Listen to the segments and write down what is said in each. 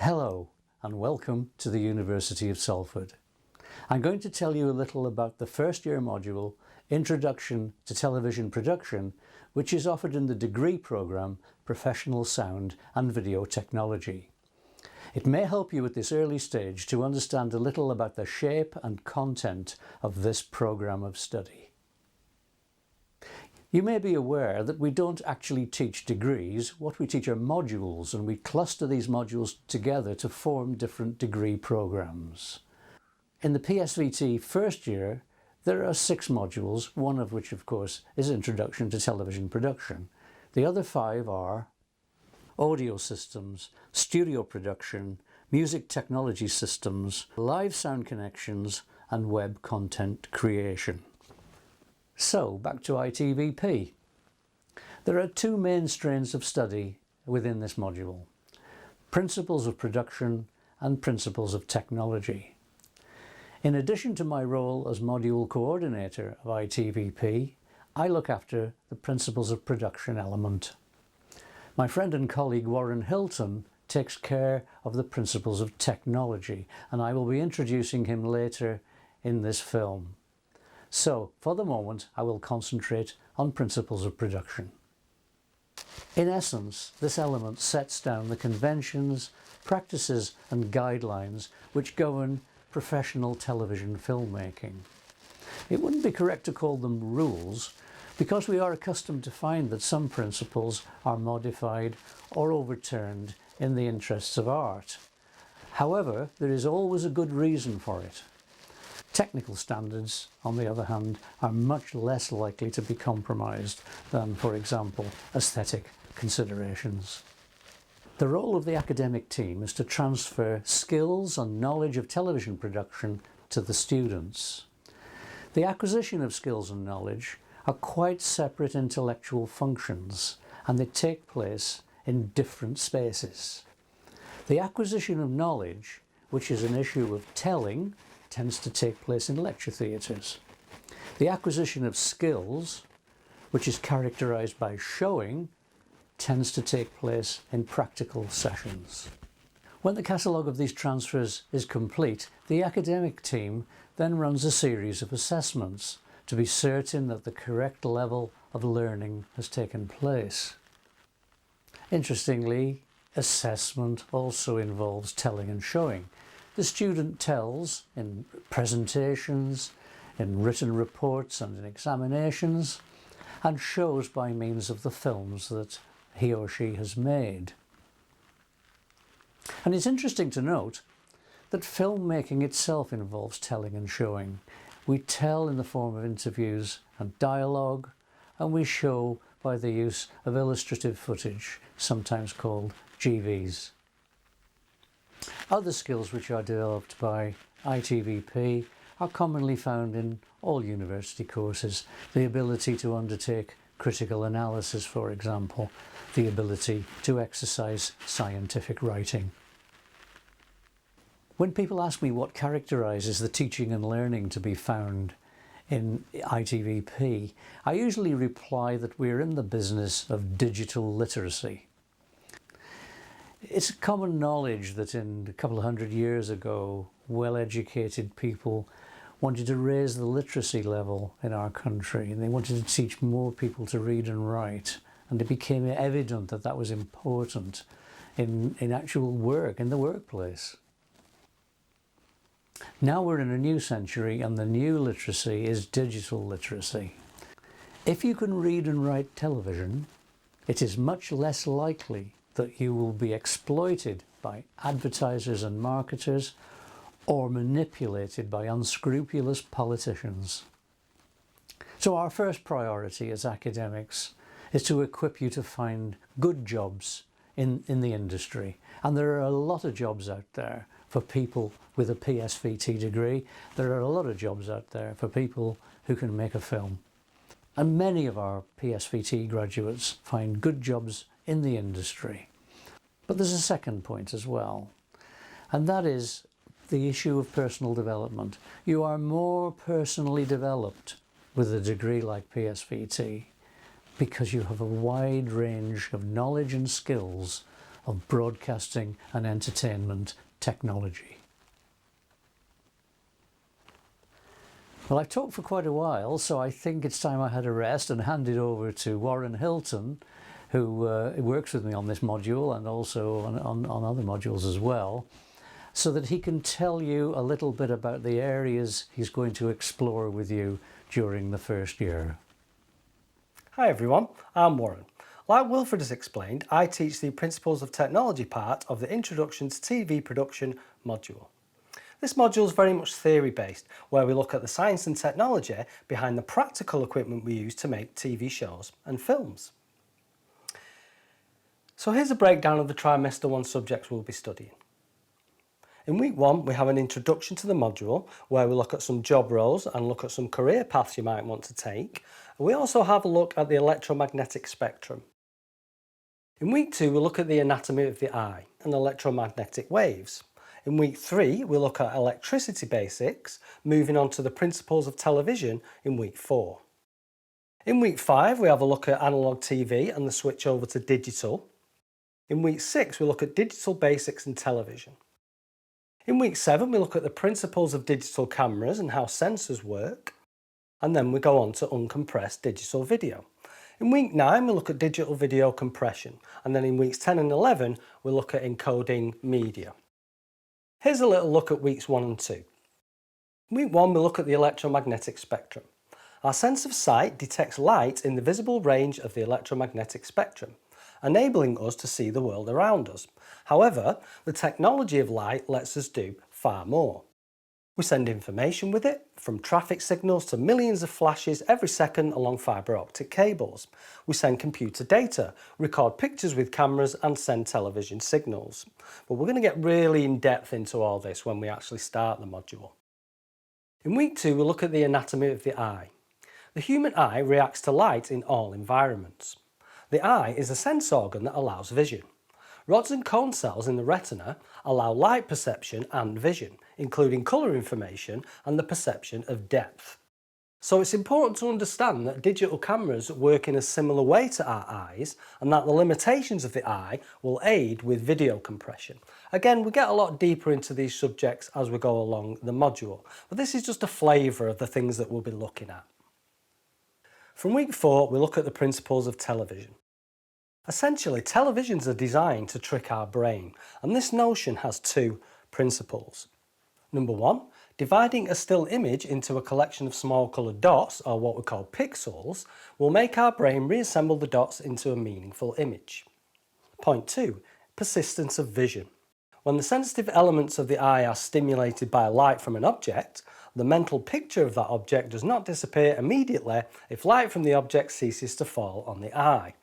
Hello and welcome to the University of Salford. I'm going to tell you a little about the first year module, Introduction to Television Production, which is offered in the degree programme Professional Sound and Video Technology. It may help you at this early stage to understand a little about the shape and content of this programme of study. You may be aware that we don't actually teach degrees. What we teach are modules, and we cluster these modules together to form different degree programmes. In the PSVT first year, there are 6 modules, one of which of course is Introduction to Television Production. The other 5 are Audio Systems, Studio Production, Music Technology Systems, Live Sound Connections and Web Content Creation. So back to ITVP. There are 2 main strains of study within this module: Principles of Production and Principles of Technology. In addition to my role as module coordinator of ITVP, I look after the Principles of Production element. My friend and colleague Warren Hilton takes care of the Principles of Technology, and I will be introducing him later in this film. So, for the moment, I will concentrate on Principles of Production. In essence, this element sets down the conventions, practices and guidelines which govern professional television filmmaking. It wouldn't be correct to call them rules, because we are accustomed to find that some principles are modified or overturned in the interests of art. However, there is always a good reason for it. Technical standards, on the other hand, are much less likely to be compromised than, for example, aesthetic considerations. The role of the academic team is to transfer skills and knowledge of television production to the students. The acquisition of skills and knowledge are quite separate intellectual functions, and they take place in different spaces. The acquisition of knowledge, which is an issue of telling, tends to take place in lecture theatres. The acquisition of skills, which is characterised by showing, tends to take place in practical sessions. When the catalogue of these transfers is complete, the academic team then runs a series of assessments to be certain that the correct level of learning has taken place. Interestingly, assessment also involves telling and showing. The student tells in presentations, in written reports and in examinations, and shows by means of the films that he or she has made. And it's interesting to note that filmmaking itself involves telling and showing. We tell in the form of interviews and dialogue, and we show by the use of illustrative footage, sometimes called GVs. Other skills which are developed by ITVP are commonly found in all university courses. The ability to undertake critical analysis, for example, the ability to exercise scientific writing. When people ask me what characterises the teaching and learning to be found in ITVP, I usually reply that we're in the business of digital literacy. It's common knowledge that in a couple of hundred years ago, well-educated people wanted to raise the literacy level in our country, and they wanted to teach more people to read and write, and it became evident that that was important in actual work, in the workplace. Now we're in a new century, and the new literacy is digital literacy. If you can read and write television, it is much less likely that you will be exploited by advertisers and marketers or manipulated by unscrupulous politicians. So our first priority as academics is to equip you to find good jobs in the industry. And there are a lot of jobs out there for people with a PSVT degree. There are a lot of jobs out there for people who can make a film. And many of our PSVT graduates find good jobs in the industry. But there's a second point as well, and that is the issue of personal development. You are more personally developed with a degree like PSVT because you have a wide range of knowledge and skills of broadcasting and entertainment technology. Well, I've talked for quite a while, so I think it's time I had a rest and hand it over to Warren Hilton, who works with me on this module and also on other modules as well, so that he can tell you a little bit about the areas he's going to explore with you during the first year. Hi everyone, I'm Warren. Like Wilfred has explained, I teach the Principles of Technology part of the Introduction to TV Production module. This module is very much theory-based, where we look at the science and technology behind the practical equipment we use to make TV shows and films. So here's a breakdown of the trimester 1 subjects we'll be studying. In week 1, we have an introduction to the module, where we look at some job roles and look at some career paths you might want to take. And we also have a look at the electromagnetic spectrum. In week 2, we look at the anatomy of the eye and electromagnetic waves. In week 3, we look at electricity basics, moving on to the principles of television in week 4. In week 5, we have a look at analog TV and the switch over to digital. In week 6, we look at digital basics in television. In week 7, we look at the principles of digital cameras and how sensors work. And then we go on to uncompressed digital video. In week 9, we look at digital video compression. And then in weeks 10 and 11, we look at encoding media. Here's a little look at weeks 1 and 2. In week 1, we look at the electromagnetic spectrum. Our sense of sight detects light in the visible range of the electromagnetic spectrum, enabling us to see the world around us. However, the technology of light lets us do far more. We send information with it, from traffic signals to millions of flashes every second along fibre optic cables. We send computer data, record pictures with cameras and send television signals. But we're going to get really in depth into all this when we actually start the module. In week 2, we look at the anatomy of the eye. The human eye reacts to light in all environments. The eye is a sense organ that allows vision. Rods and cone cells in the retina allow light perception and vision, including colour information and the perception of depth. So it's important to understand that digital cameras work in a similar way to our eyes, and that the limitations of the eye will aid with video compression. Again, we get a lot deeper into these subjects as we go along the module, but this is just a flavour of the things that we'll be looking at. From week 4, we look at the principles of television. Essentially, televisions are designed to trick our brain, and this notion has 2 principles. Number 1, dividing a still image into a collection of small coloured dots, or what we call pixels, will make our brain reassemble the dots into a meaningful image. Point 2, persistence of vision. When the sensitive elements of the eye are stimulated by light from an object, the mental picture of that object does not disappear immediately if light from the object ceases to fall on the eye.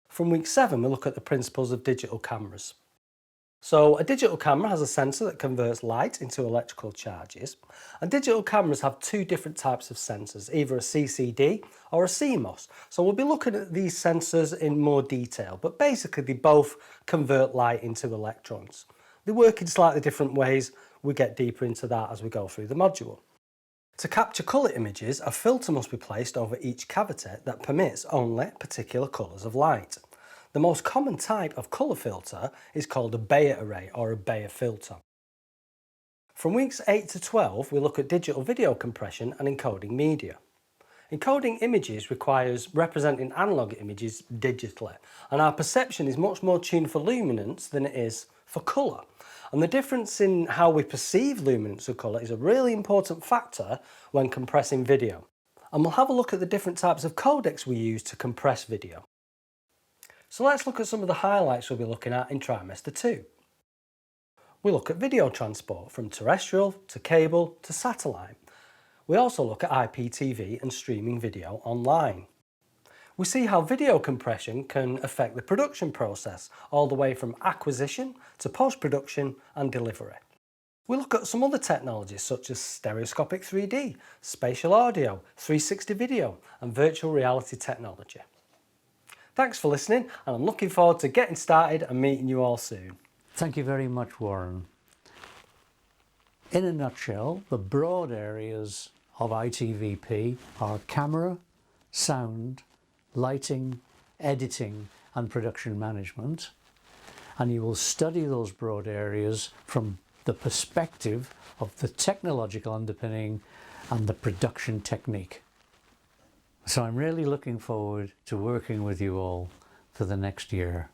From week 7, we look at the principles of digital cameras. So a digital camera has a sensor that converts light into electrical charges, and digital cameras have 2 different types of sensors, either a CCD or a CMOS. So we'll be looking at these sensors in more detail, but basically they both convert light into electrons. They work in slightly different ways. We get deeper into that as we go through the module. To capture colour images, a filter must be placed over each cavity that permits only particular colours of light. The most common type of colour filter is called a Bayer array or a Bayer filter. From weeks 8 to 12, we look at digital video compression and encoding media. Encoding images requires representing analogue images digitally, and our perception is much more tuned for luminance than it is for colour. And the difference in how we perceive luminance of colour is a really important factor when compressing video. And we'll have a look at the different types of codecs we use to compress video. So let's look at some of the highlights we'll be looking at in trimester 2. We look at video transport from terrestrial to cable to satellite. We also look at IPTV and streaming video online. We see how video compression can affect the production process, all the way from acquisition to post-production and delivery. We look at some other technologies such as stereoscopic 3D, spatial audio, 360 video and virtual reality technology. Thanks for listening, and I'm looking forward to getting started and meeting you all soon. Thank you very much, Warren. In a nutshell, the broad areas of ITVP are camera, sound, lighting, editing and production management. and you will study those broad areas from the perspective of the technological underpinning and the production technique. So I'm really looking forward to working with you all for the next year.